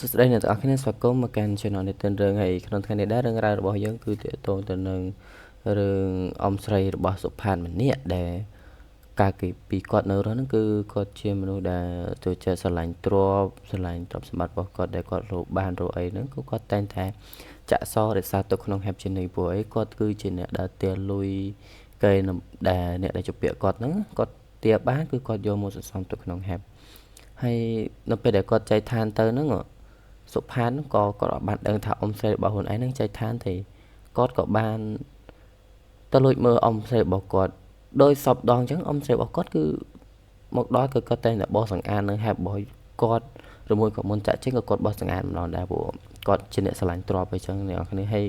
សួស្តីអ្នកទាំងអស់គ្នាស្វាគមន៍មកកាន់ channel នេះទិនរឿងហើយក្នុងថ្ងៃនេះដែររឿងរ៉ាវរបស់យើងគឺទាក់ទងទៅនឹងរឿងអ៊ំស្រីរបស់សុផាតម្នាក់ដែលកាលពីគាត់នៅរស់ហ្នឹងគឺគាត់ជាមនុស្សដែលចូលចិត្តស្រឡាញ់ទ្រព្យស្រឡាញ់ទ្រព្យសម្បត្តិរបស់គាត់ដែលគាត់រកបានរកអីហ្នឹងគឺគាត់តែងតែចាក់សរក្សាទុកក្នុង Hep ជានិច្ចព្រោះអីគាត់គឺជាអ្នកដែលទាលុយគេដែលអ្នកដែលជពាក់គាត់ហ្នឹងគាត់ទាបានគឺគាត់យកមកសន្សំទុកក្នុង Hep ហើយនៅពេលដែលគាត់ចែកឋានទៅហ្នឹងសុផានក៏គាត់អត់បានដឹងថាអ៊ំស្រីរបស់ខ្លួនឯងនឹងចែកឋានទេគាត់ក៏បានទៅលួចមើលអ៊ំស្រីរបស់គាត់ដោយសពដងអញ្ចឹងអ៊ំស្រីរបស់គាត់គឺមកដល់គឺគាត់តែងតែបោះសង្អាននៅហេបរបស់គាត់ឬមួយក៏មុនចាក់ចេញក៏គាត់បោះសង្អានម្ដងដែរព្រោះគាត់ជាអ្នកស្រឡាញ់ទ្រព្យអីចឹងអ្នកនរគ្នាហើយ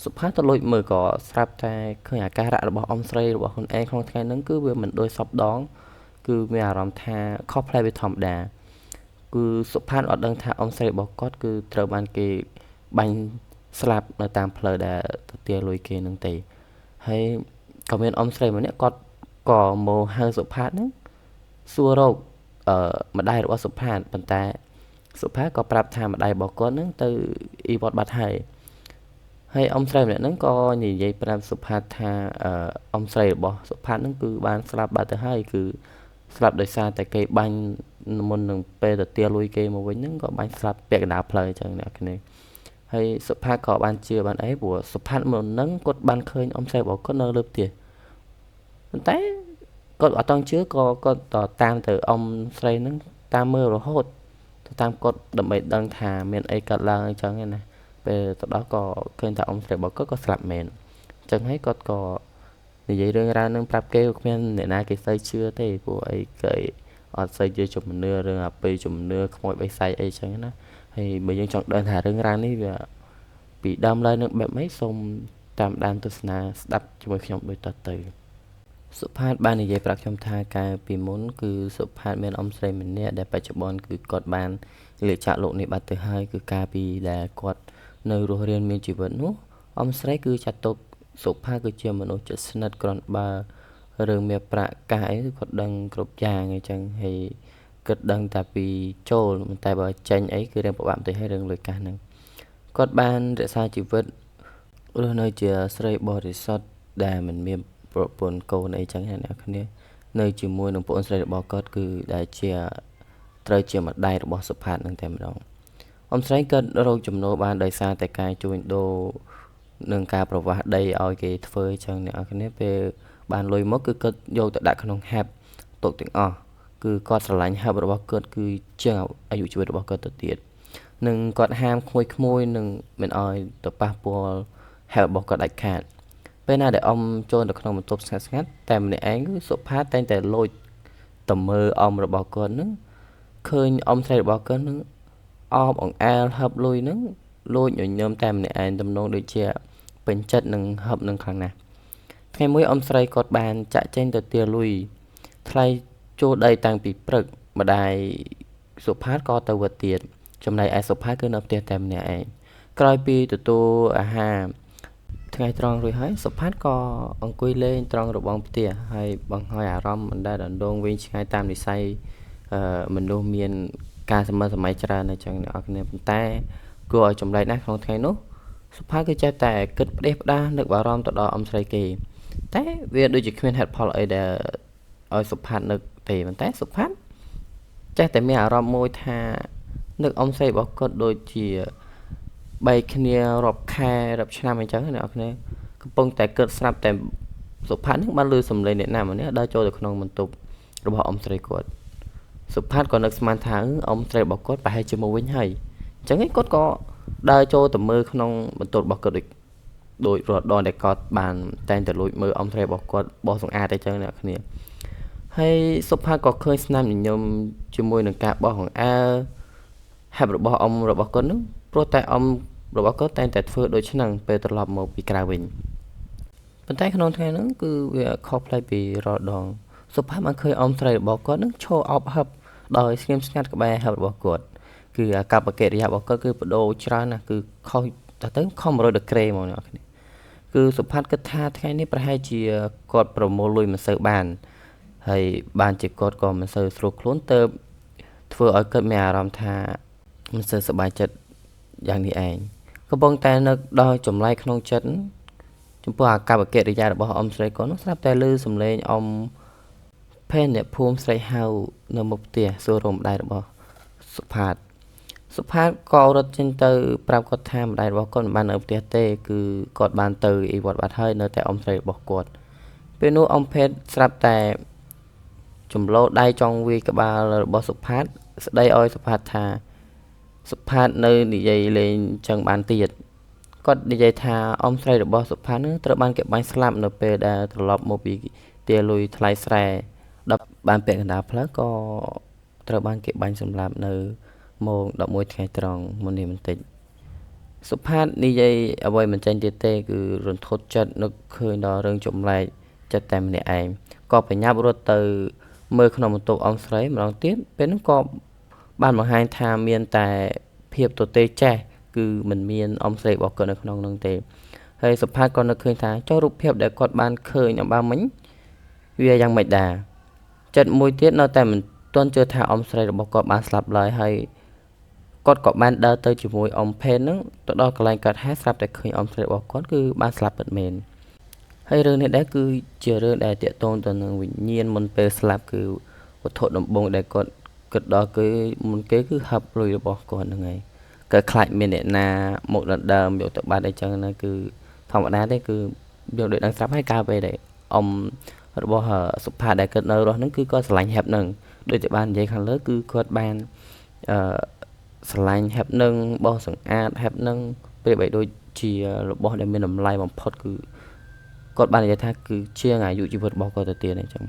សុផានទៅលួចមើលក៏ស្រាប់តែឃើញអាការៈរបស់អ៊ំស្រីរបស់ខ្លួនឯងក្នុងថ្ងៃហ្នឹងគឺវាមិនដូចសពដងគឺមានអារម្មណ៍ថាខុសប្លែកពីធម្មតាគឺសុផានអត់ដឹងថាអ៊ំស្រីរបស់គាត់គឺត្រូវបានគេបាញ់ស្លាប់នៅតាមផ្លូវដែលទៅទាលុយគេនឹងទេហើយក៏មានអ៊ំស្រីម្នាក់គាត់ក៏មកហៅសុផានហ្នឹងសួររកម្ដាយរបស់សុផានប៉ុន្តែសុផានក៏ប្រាប់ថាម្ដាយរបស់គាត់ហ្នឹងទៅអ៊ីវត្តបាត់ហើយអ៊ំស្រីម្នាក់ហ្នឹងក៏និយាយប្រាប់សុផានថាអ៊ំស្រីរបស់សុផានហ្នឹងគឺបានស្លាប់បាត់ទៅហើយគឺស្លាប់ដោយសារតែគេបាញ់មុននឹងពេលទៅទាលុយគេមកវិញហ្នឹងក៏បាញ់ស្លាប់ពាក់កណ្ដាលផ្លូវអញ្ចឹងអ្នកគ្នាហើយសុផាតក៏បានជឿបានអីព្រោះសុផាតមុនហ្នឹងគាត់បានឃើញអ៊ំស្រីរបស់គាត់នៅលើផ្ទះប៉ុន្តែគាត់អត់តង់ជឿក៏គាត់តាមទៅអ៊ំស្រីហ្នឹងតាមមើលរហូតទៅតាមគាត់ដើម្បីដឹងថាមានអីកើតឡើងអញ្ចឹងណាពេលទៅដល់ក៏ឃើញថាអ៊ំស្រីរបស់គាត់ក៏ស្លាប់មែនអញ្ចឹងហើយគាត់ក៏និយាយរឿងរ៉ាវនឹងប្រាប់គេគ្មានអ្នកណាគេស្អីជឿទេព្រោះអីគេអត់ស្អីជឿជំនឿរឿងអាពីជំនឿខ្មោចបិសាចអីចឹងណាហើយបើយើងចង់ដឹងថារឿងរ៉ាវនេះវាពីដើមឡើយនឹងបែបម៉េចសូមតាមដានទស្សនាស្ដាប់ជាមួយខ្ញុំដូចតទៅសុផាតបាននិយាយប្រាប់ខ្ញុំថាកាលពីមុនគឺសុផាតមានអ៊ំស្រីម្នាក់ដែលបច្ចុប្បន្នគឺគាត់បានលាចាកលោកនេះបាត់ទៅហើយគឺកាលពីដែលគាត់នៅរស់រានមានជីវិតនោះអ៊ំស្រីគឺចាត់ទុកសុផាតគឺជាមនុស្សជិតស្និទ្ធគ្រាន់បើរឿងមានប្រាក់កាសអីគាត់ដឹងគ្រប់យ៉ាងអញ្ចឹងហើយគិតដឹងតែពីចូលតែបើចេញអីគឺរឿងពិបាកបន្តិចហើយរឿងលុយកាសហ្នឹងគាត់បានរក្សាជីវិតរស់នៅជាស្រីបរិសុទ្ធដែលមិនមានប្រពន្ធកូនអីចឹងណាអ្នកគ្នានៅជាមួយនឹងប្អូនស្រីរបស់គាត់គឺដែលជាត្រូវជាម្ដាយរបស់សុផាតនឹងតែម្ដងអ៊ំស្រីគាត់រកចំណូលបានដោយសារតែការជួញដូរនឹងការប្រវាស់ដីឲ្យគេធ្វើចឹងអ្នកគ្នាពេលបានលុយមកគឺគាត់យកទៅដាក់ក្នុងហាប់ទុកទាំងអស់គឺគាត់ស្រឡាញ់ហាប់របស់គាត់គឺជាងអាយុជីវិតរបស់គាត់ទៅទៀតនឹងគាត់ហាមក្មួយនឹងមិនអោយទៅប៉ះពាល់ហាប់របស់គាត់ដាច់ខាតពេលណាដែលអ៊ំចូលទៅក្នុងបន្ទប់ស្ងាត់តែម្នាក់ឯងគឺសុផាតតែងតែលួចទៅមើលអ៊ំរបស់គាត់នឹងឃើញអ៊ំស្រីរបស់គាត់នឹងអបអង្អែលហឹបលុយនឹងលួចញញឹមតែម្នាក់ឯងទំនងដូចជាពេញចិត្តនឹងហឹបនឹងខ្លាំងណាស់ថ្ងៃមួយអ៊ំស្រីគាត់បានចាក់ចេញទៅទាលុយថ្លៃចូលដីតាំងពីព្រឹកម្ដាយសុផាតក៏ទៅវត្តទៀតចំណែកឯសុផាតគឺនៅផ្ទះតែម្នាក់ឯងក្រោយពីទទួលអាហារថ្ងៃត្រង់រួចហើយសុផាតក៏អង្គុយលេងត្រង់របងផ្ទះហើយបង្ហើយអារម្មណ៍មិនដែលដណ្ដងវិញឆ្ងាយតាមនិស័យមនុស្សមានការសម័យច្រើនអញ្ចឹងអ្នកនរគ្នាប៉ុន្តែគួរឲ្យចម្លែកណាស់ក្នុងថ្ងៃនោះសុផាតគឺចេះតែគិតផ្ដេសផ្ដាសនឹកបារម្ភទៅដល់អ៊ំស្រីគេតែវាដូចជាគ្មានហេតុផលអីដែលឲ្យសុផាតនឹកទេប៉ុន្តែសុផាតចេះតែមានអារម្មណ៍មួយថានឹកអ៊ំស្រីរបស់គាត់ដូចជាបែកគ្នារាប់ខែរាប់ឆ្នាំអញ្ចឹងអ្នកនរគ្នាកំពុងតែគិតស្រាប់តែសុផាតនឹងបានលឺសំឡេងអ្នកណាម្នាក់ដើរចូលទៅក្នុងបន្ទប់របស់អ៊ំស្រីគាត់សុផាតក៏នឹកស្មានថាអ៊ំស្រីរបស់គាត់ប្រហែលជាមកវិញហើយអញ្ចឹងគាត់ក៏ដើរចូលទៅមើលក្នុងបន្ទប់របស់គាត់ដូចរាល់ដងដែលគាត់បានតែងតែលួចមើលអ៊ំស្រីរបស់គាត់បោះសង្អាតអីចឹងអ្នកគ្នាហើយសុផាតក៏ឃើញស្នាមញញឹមជាមួយនឹងការបោះអង្អែលហាប់របស់អ៊ំរបស់គាត់នោះព្រោះតែអ៊ំរបស់គាត់តែងតែធ្វើដូច្ហ្នឹងពេលត្រឡប់មកពីក្រៅវិញប៉ុន្តែក្នុងថ្ងៃហ្នឹងគឺវាខុសប្លែកពីរាល់ដងសុផាតបានឃើញអ៊ំស្រីរបស់គាត់នឹងឈរអប់ហឹបដោយស្ងៀមស្ងាត់ក្បែរហឹបរបស់គាត់គឺអាកប្បកិរិយារបស់គាត់គឺបដូរច្រើនណាស់គឺខុសទៅខុស100ដឺក្រេហ្មងអ្នកនរគឺសុផាតគិតថាថ្ងៃនេះប្រហែលជាគាត់ប្រមូលលុយមិនសូវបានហើយបានជាគាត់ក៏មិនសូវស្រួលខ្លួនទៅធ្វើឲ្យគាត់មានអារម្មណ៍ថា មិនសូវសប្បាយចិត្តយ៉ាងនេះឯងកំពុងតែនឹកដល់ចម្លែកក្នុងចិត្តចំពោះអាកប្បកិរិយារបស់អ៊ំស្រីគាត់នោះស្រាប់តែឮសំឡេងអ៊ំផេនអ្នកភូមិស្រីហៅនៅមុខផ្ទះសួររំដៃរបស់សុផាតក៏រត់ចេញទៅប្រាប់គាត់ថាម្ដាយរបស់គាត់មិនបាននៅផ្ទះទេគឺគាត់បានទៅអីវត្តបាត់ហើយនៅតែអ៊ំស្រីរបស់គាត់ពេលនោះអ៊ំផេនស្រាប់តែចម្លោដៃចង់វាយក្បាលរបស់សុផាតស្ដីឲ្យសុផាតថាសុផាតនៅនិយាយលេងចឹងបានទៀតគាត់និយាយថាអ៊ំស្រីរបស់សុផាតនឹងត្រូវបានគេបាញ់ស្លាប់នៅពេលដែលត្រឡប់មកពីទាលុយថ្លៃស្រែដល់បានពាក់កណ្ដាលផ្លូវក៏ត្រូវបានគេបាញ់សម្លាប់នៅម៉ោង11ថ្ងៃត្រង់មុននេះបន្តិចសុផាតនិយាយអ្វីមិនចេញទៀតទេគឺរន្ធត់ចិត្តនឹកឃើញដល់រឿងចម្លែកចិត្តតែម្នាក់ឯងក៏ប្រញាប់រត់ទៅមើលក្នុងបន្ទប់អ៊ំស្រីម្ដងទៀតពេលនោះក៏បានបង្ហាញថាមានតែភាពទទេចេះគឺមិនមានអ៊ំស្រីរបស់គាត់នៅក្នុងនោះទេហើយសុផាតក៏នឹកឃើញថាចុះរូបភាពដែលគាត់បានឃើញអំបើមិញវាយ៉ាងម៉េចដែរចិត្តមួយទៀតនៅតែមិនទាន់ជឿថាអ៊ំស្រីរបស់គាត់បានស្លាប់ឡើយហើយគាត់ក៏បានដើរទៅជាមួយអ៊ំផេនហ្នឹងទៅដល់កន្លែងកើតហេតុស្រាប់តែឃើញអ៊ំស្រីរបស់គាត់គឺបានស្លាប់ពិតមែនហើយរឿងនេះដែរគឺជារឿងដែលតាក់ទងទៅនឹងវិញ្ញាណមុនពេលស្លាប់គឺវត្ថុដំបូងដែលគាត់គិតដល់គឺមុនគេគឺហឹបលុយរបស់គាត់ហ្នឹងហើយក៏ខ្លាចមានអ្នកណាមកដណ្ដើមយកទៅបាត់អីចឹងណាគឺធម្មតាទេគឺយកដូចដឹងស្រាប់ហើយកាលពេលដែលអ៊ំរបស់សុផាដែលគាត់នៅរស់ហ្នឹងគឺគាត់ស្រឡាញ់ហឹបហ្នឹងដូចតែបាននិយាយខាងលើគឺគាត់បានអឺស្រឡាញ់ហឹបហ្នឹងបោះសង្អាតហឹបហ្នឹងប្រៀបឲ្យដូចជារបស់ដែលមានតម្លៃបំផុតគឺគាត់បាននិយាយថាគឺជាងអាយុជីវិតរបស់គាត់ទៅទៀតអញ្ចឹង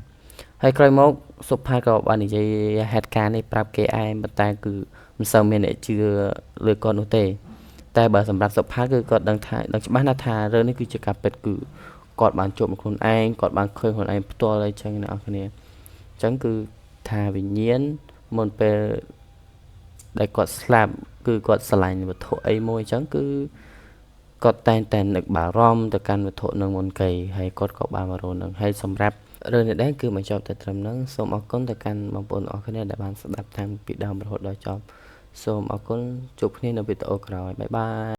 ហើយក្រោយមកសុផាក៏បាននិយាយហេតុការណ៍នេះប្រាប់គេឯងប៉ុន្តែគឺមិនសូវមានអ្នកជឿលើគាត់នោះទេតែបើសម្រាប់សុផាគឺគាត់ដឹងច្បាស់ណាស់ថារឿងនេះគឺជាការពិតគឺគាត់បានជួបមកខ្លួនឯងគាត់បានឃើញខ្លួនឯងផ្ទាល់អីចឹងអ្នកនរគ្នាអញ្ចឹងគឺថាវិញ្ញាណមុនពេលដែលគាត់ស្លាប់គឺគាត់ស្រឡាញ់វត្ថុអីមួយអញ្ចឹងគឺគាត់តែងតែនឹកបារម្ភទៅកាន់វត្ថុនឹងមុនគេហើយគាត់ក៏បានមករស់នឹងហើយសម្រាប់រឿងនេះដែរគឺបញ្ចប់តែត្រឹមហ្នឹងសូមអរគុណទៅកាន់បងប្អូនអរគ្នាដែលបានស្ដាប់តាំងពីដើមរហូតដល់ចប់សូមអរគុណជួបគ្នានៅវីដេអូក្រោយបាយបាយ